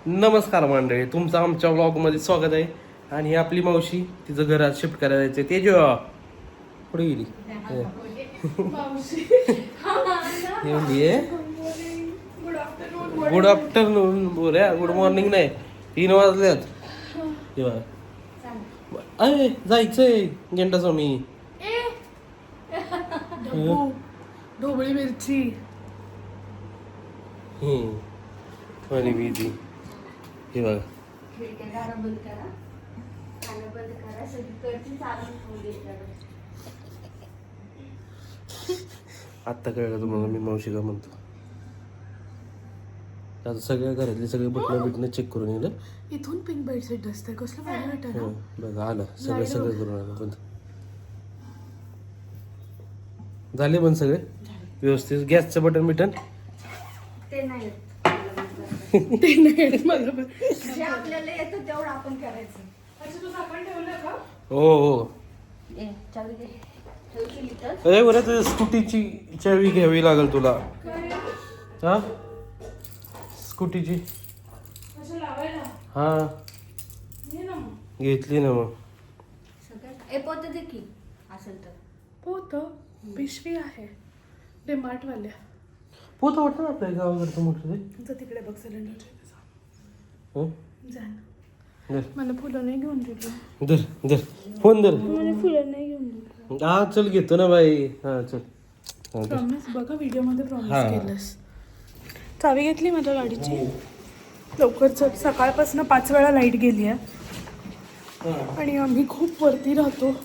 नमस्कार मंडळी, तुमचं आमच्या ब्लॉगमध्ये स्वागत आहे. आणि ही आपली मावशी, तिचं घरात शिफ्ट करायला जायचं. तेज पुढे गेली गुड आफ्टरनून बोल्या, गुड मॉर्निंग नाही, 3 वाजल्यात. अरे जायचंय गेंडा स्वामी. ढोबळी मिरची आणि मी ती हे बघा. आत्ता कळलं तुम्हाला मी मावशी का म्हणतो. आता सगळ्या घरातले सगळे बटणं चेक करून येईल. इथून पिंक बेडशीट असते, कसलं भारी वाटतं. बघा आलं सगळं करून आलं. बंद झाले बंद सगळे व्यवस्थित. गॅसचं बटन बिटन ते नाही मला जे आपल्याला येतं तेवढं आपण करायचं. हो. अरे बरं, स्कूटीची चावी घ्यावी लागेल तुला. हा स्कूटीची हा घेतली ना मग. पोत दे की असेल तर. पोत पिशवी आहे डिमार्ट वाल्या. पोत वाटतं ना आपल्या गावाकडचं मोठं ते. तुमचं तिकडे बघ सिलेंडर. हो जा ना. धर मला फुलं नाही घेऊन दिली. धर फोन धर. मला फुलं नाही घेऊन दिली. हा चल घेतो ना बाई. हा चल. प्रॉमिस बघा, व्हिडिओ मध्ये हा. प्रॉमिस केलंस. चावी घेतली माझ्या गाडीची. लवकर चल, सकाळपासून 5 वेळा लाईट गेली आहे आणि आम्ही खूप वरती राहतो.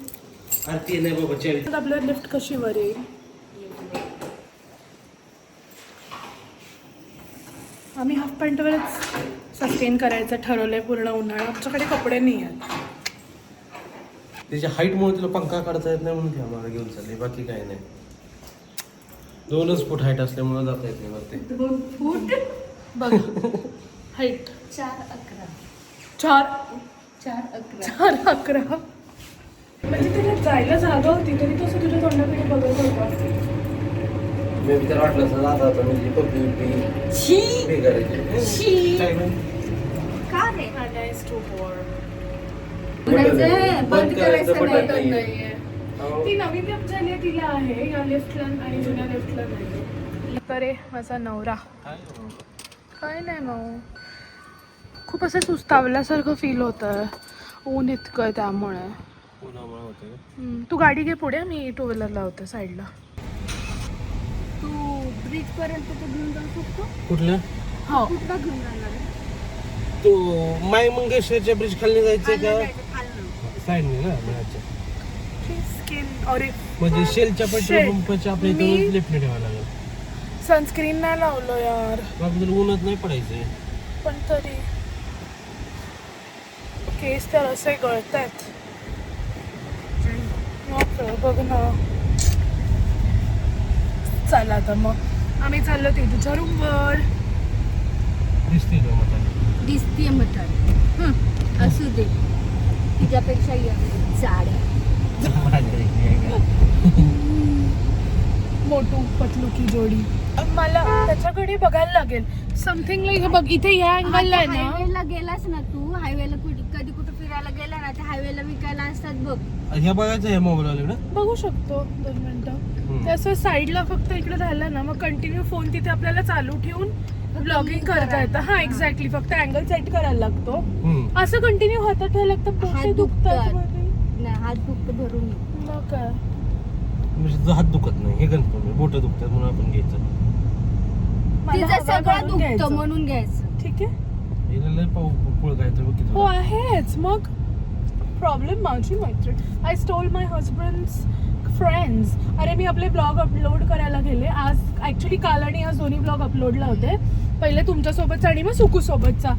अरे ते नाही बाबा चावी. तर आपल्याला लिफ्ट कशी वर येईल. आम्ही हाफ पॅन्टवरच सस्टेन करायचं ठरवलंय पूर्ण उन्हाळा. आमच्याकडे कपडे नाही आहेत. त्याच्या हाईटमुळे तिला पंखा काढता येत नाही म्हणून ती आम्हाला घेऊन चालली, बाकी काही नाही. 2च फूट हाईट असल्यामुळे जाता येत नाही वरती. 2 फूट बघ हाईट. 4 4'11". म्हणजे तिला जायला जागा होती तरी तसं तुझ्या तोंडाकडे बघत होता. मी त्याला वाटलं असं जाता होता म्हणजे पब्लिक हे करायची. का रे बंद करायचं बटन नाही. नाहीये. ती नवीन लिफ्ट झाली आहे, तिला आहे या लिफ्टला आणि जुन्या लिफ्टला नाही. अरे माझा नवरा काय नाही मग खूप असं सुस्तावल्यासारखं फील होतं. ऊन इतकं आहे त्यामुळे. उन्हामुळे होते. तू गाडी घे पुढे, मी 2 व्हीलर लावते साईडला. तू ब्रिज पर्यंत तो घेऊन जाऊ शकतो. कुठलं? हो कुठला घेऊन जाणार आहे? तू माय मंगेशवरच्या ब्रिज खाली जायचं का? खाल्लं. साईडने ना मिळायचं. स्किन और म्हणजे शेलच्या पेट्रोल Shit. पंपाच्या आपल्या मी- इथं लेफ्ट ठेवायला लागेल. सनस्क्रीन नाही लावलं यार. बाबा उन्हात नाही पडायचंय. पण तरी केस तर असे गळत आहेत. बघ ना. चला आता मग आम्ही चाललो तेजूच्या रूमवर. दिसते का मला? दिसतीये मटण. असू दे, तिच्यापेक्षा जाड. मोटू पतलू की जोडी. मला त्याच्याकडे बघायला लागेल समथिंग लाईक. बघ इथे या अँगलला आहे ना. हायवेला गेलास ना तू, हायवेला कधी कुठे फिरायला गेला ना, त्या हायवेला विकायला असतात बघ. हे बघायचं आहे मोबाईल बघू शकतो 2 मिनिटं. ते असं साईडला फक्त इकडे राहिलं ना, मग कंटिन्यू फोन तिथे आपल्याला चालू ठेवून ब्लॉगिंग करता येतं. हा एक्झॅक्टली, फक्त अँगल सेट करायला लागतो. असं कंटिन्यू हातात ठेवायला लागतं. पोटे हात दुखतात. नाही, हात दुखत भरून. मग काय म्हणजे तुझा हात दुखत नाही, हे गणपती बोट दुखतात म्हणून आपण घ्यायचं. मला तिचं हवा सगळं काढून दुखतं घ्यायचं. म्हणून घ्यायचं. ठीक आहे. हिला लय पुळ काय तर बघ. हो आहेच मग. प्रॉब्लेम माझी मैत्रीण. I stole my husband's friends. अरे मी आपले ब्लॉग अपलोड करायला गेले आज. ॲक्च्युली काल आणि आज दोन्ही ब्लॉग अपलोडला होते. पहिले तुमच्यासोबतचा आणि मग सुकूसोबतचा.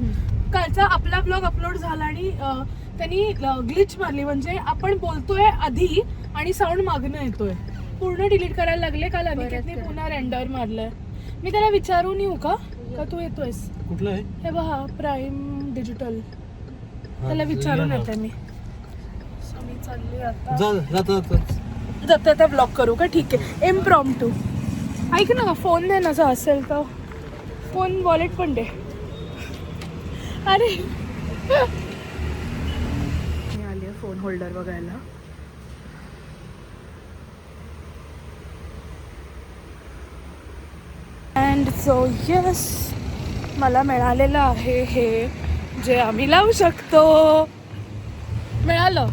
कालचा आपला ब्लॉग अपलोड झाला आणि त्यांनी ग्लिच मारली. म्हणजे आपण बोलतोय आधी आणि साऊंड मागणं येतोय. पूर्ण डिलीट करायला लागले. काल अनिकेतने पुन्हा रेंडर मारलंय. मी त्याला विचारून येऊ का तू येतोयस? कुठलं आहे हे बघा प्राईम डिजिटल. त्याला विचारून येते मी. मी चालली आता. जाता आता ब्लॉग करू का? ठीक आहे. इम्प्रॉम्प्टू. ऐक ना, फोन दे ना जर असेल तर. फोन वॉलेट पण दे. अरे मी आली आहे फोन होल्डर बघायला. अँड सो यस, मला मिळालेलं आहे हे जे आम्ही लावू शकतो. मिळालं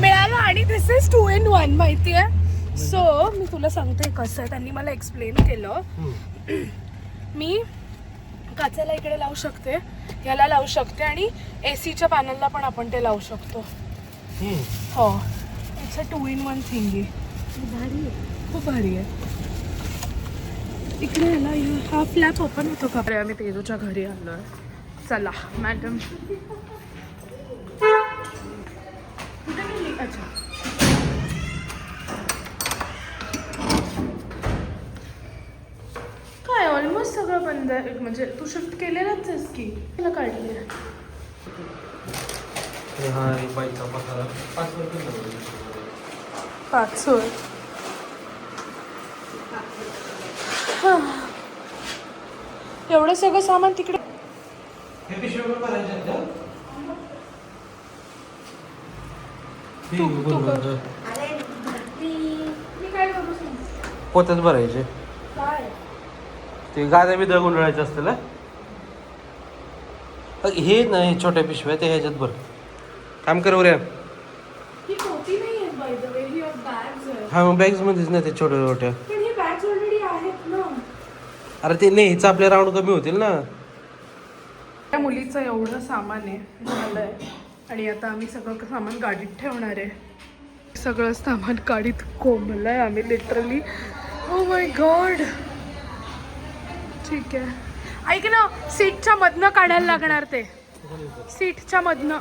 मिळालं आणि दिस इज 2 in 1 माहिती आहे. सो मी तुला सांगते कसं आहे, त्यांनी मला एक्सप्लेन केलं. मी काचेला इकडे लावू शकते, याला लावू शकते आणि एसीच्या पॅनलला पण आपण ते लावू शकतो. हो, इट्स अ 2 in 1 थिंगी. भारी आहे, खूप भारी आहे. इकडे याला हा फ्लॅप ओपन होतो का? अरे आम्ही तेजूच्या घरी आलो आहे. चला मॅडम. अच्छा, काय ऑलमोस्ट सगळं बंद आहे. म्हणजे तू शिफ्ट केलेलाच आहेस की तुला काढली आहे. हा बाईकचा पसारा 5 वर केला. 5 वर. एवढं सगळं सामान तिकडे. हे पिशव्या भरायचे आहेत का? मी काय करू सांग? पोत्यात भरायचे. काय ते गाद्या बिद्या गुंडळायचे असते ना. हे नाही छोट्या पिशव्या ते ह्याच्यात भर. काम कर रे. ही पोती नाही आहे by the way, he bags आहे. हा मग बॅग्स मध्येच नाही ते छोट्या छोट्या. पण ही बॅग्स ऑलरेडी आहेत ना. अरे ते नाही, हिचं आपले राऊंड कमी होतील ना. त्या मुलीचं एवढं सामान आहे झालंय आणि आता आम्ही सगळं सामान गाडीत ठेवणार आहे. सगळं सामान गाडीत कोंबलंय आम्ही लिटरली. Oh my God. ठीक आहे, ऐक ना, सीटच्या मधनं काढायला लागणार ते. सीटच्या मधनं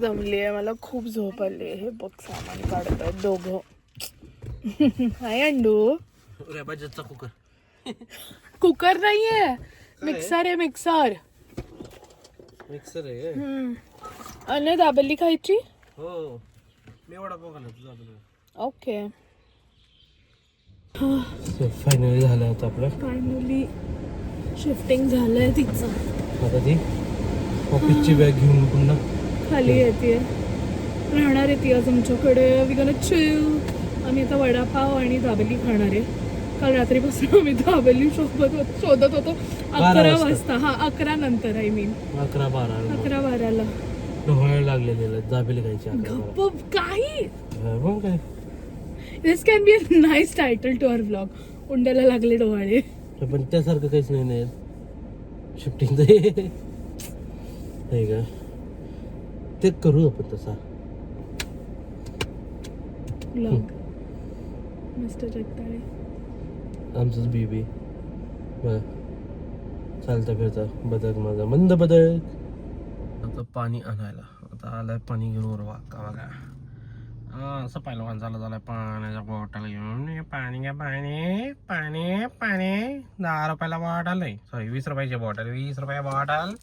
जमली आहे मला, खूप झोप आली आहे. हे बघ सामान काढत आहेत दोघं. हाय अंडू. बजाजचा कुकर. कुकर नाहीये, मिक्सर आहे. मिक्सर आहे. आणि दाबेली खायची. हो, मी वडापाव खाल्ला तुझा. ओके, फायनली झालं आता आपलं. फायनली शिफ्टिंग झालंय तिचं. आता ती ऑफिसची बॅग घेऊन पुन्हा खाली येते, राहणार आहे ती आज आमच्याकडे. We gonna chill. आम्ही आता वडापाव आणि दाबेली खाणार आहे. काल रात्रीपासून आम्ही दाबेली शोधत होतो 11 वाजता. हा 11 नंतर, आय मीन 11-12ला डोहायला लागलेले दाबेली खायची. गप्प काही. मग काय, this can be a nice title to our vlog. उंड्याला लागले डोहाळे. पण त्यासारखं काहीच नाही शिफ्टिंग नाही का. ते करू आपण तसा व्लॉग. मिस्टर जगताळे आमचंच बेबी बघा, चालता फिरता बदक माझा मंद बदक. आता पाणी आणायला आता आलाय. पाणी घेऊन वर वाका बघा. असं पहिलं झालाय पाण्याच्या बॉटल घेऊन. पाणी घ्या, पाणी पाणी पाणी. 10 रुपयाला बॉटल आहे, सॉरी 20 रुपयाची बॉटल. 20 रुपया बॉटल.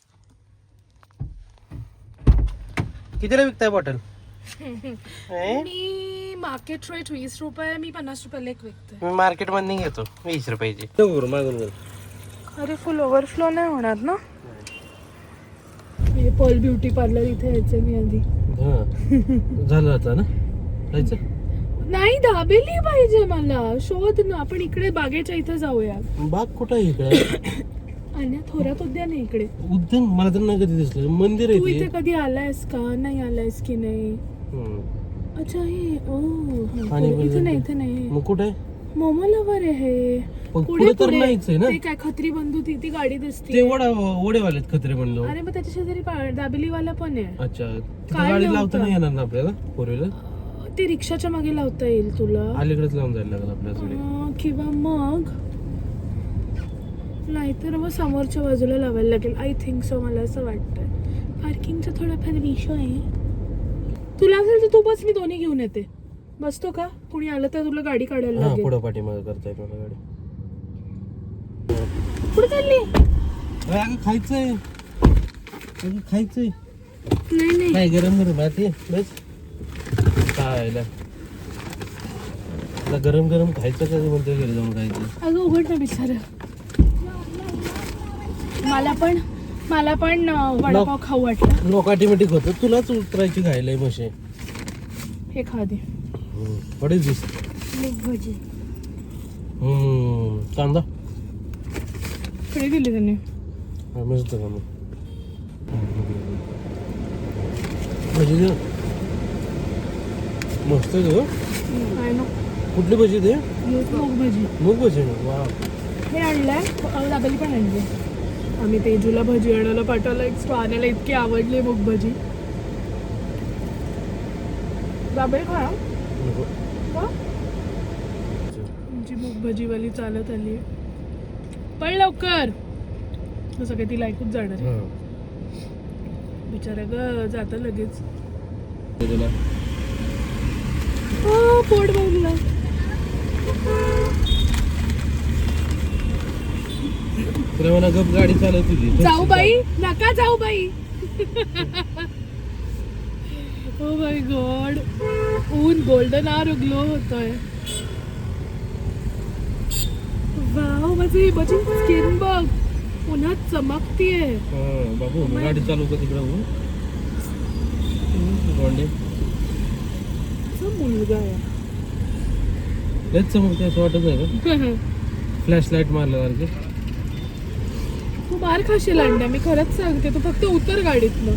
कितीला विकताय बॉटल? मी मार्केट रेट 20 रुपये, मी 50 रुपयाला एक विकते. मी मार्केट मध्ये घेतो 20 रुपयाची. मागून. अरे फुल ओव्हरफ्लो नाही होणार ना. हे पर्ल ब्युटी पार्लर इथे यायचं मी आधी. झालं आता ना जायचं. नाही, दाबेली पाहिजे मला. शोध ना, आपण इकडे बागेच्या इथे जाऊया. बाग कुठं आहे इकडे? आणि थोरात उद्यान आहे इकडे. उद्यान मला तर नाही कधी दिसलं. मंदिर तू आहे इथे कधी आलायस का? नाही आलायस की नाही? अच्छा, हे इथे नाही, इथे नाही. मग कुठे? मोमो लवर आहे पुढे तर नाहीच आहे ना. ते काय खत्री बंधू ती गाडी दिसते. ते वडेवालेत खत्रे म्हणलो. अरे मग त्याच्या शेजारी दाबेलीवाला पण आहे. अच्छा, गाडी लावता नाही येणार ना आपल्याला फोर व्हीलर? ते रिक्षाच्या मागे लावता येईल तुला. अलीकडेच लावून जायला लागलं आपल्याकडे. किंवा मग नाहीतर मग समोरच्या बाजूला लावायला लागेल. आय थिंक सो, मला असं वाटतंय. पार्किंगचा थोडाफार इश्यू आहे. तुला असेल तर तू बस, मी दोन्ही घेऊन येते. बसतो का? कुणी आलं तर तुला गाडी काढायला लागेल. पुढं पाठीमागं करताय मला गाडी. कुठे चालली? खायचंय. नाही काय गरम माती बस. काय गरम खायचं का म्हणतोय घरी जाऊन खायचं? अगं उघड ना बिचारा. मला पण वडापाव खाऊ वाटलं. ऑटोमॅटिक होतं, तुलाच उतरायची घायला म्हशे. हे खा दे. व्हॉट इज दिस? मूग भजी. कांदा कडे दिली त्यांनी. मस्त का मग भजी दे. मस्त आहे गं. काय नो कुठली भजी दे? मूग भजी. मूग भजी ना. वा, हे आणलंय. दादाली पण आणले. आम्ही तेजूला भजी आणायला पाठवलं. एक्स्ट्रा आणायला इतकी आवडली मूग भजी. दाबेल खा. तुमची मूग भजीवाली चालत आली. पण लवकर जसं काही तिला ऐकूच जाणार आहे. बिचारा ग जाता लगेच. तुला पोट भरलं. मला गप गाडी चालत तुझी. जाऊ बाई नका जाऊ बाई. Oh my God. ऊन गोल्डन आर ग्लो होतोय. वाव माझी ही माझी स्किन बघ उन्हात चमकतीये. बाबू गाडी चालू का तिकडं? मुलगा आहे. तेच चमकते असं वाटत आहे का? Flash light मारल्यासारखे. तू मार खाशील अंड्या, मी खरंच सांगते. तू फक्त उतर गाडीतनं.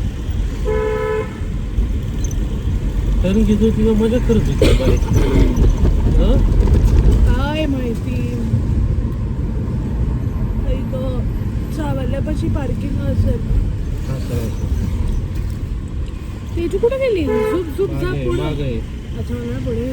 कारण की तू तुझा मजा करत होती बाईक. काय माहिती. चावल्यापाशी पार्किंग असेल. तेजू कुठे गेली? झुप झुप जा पुढे. अच्छा मला पुढे.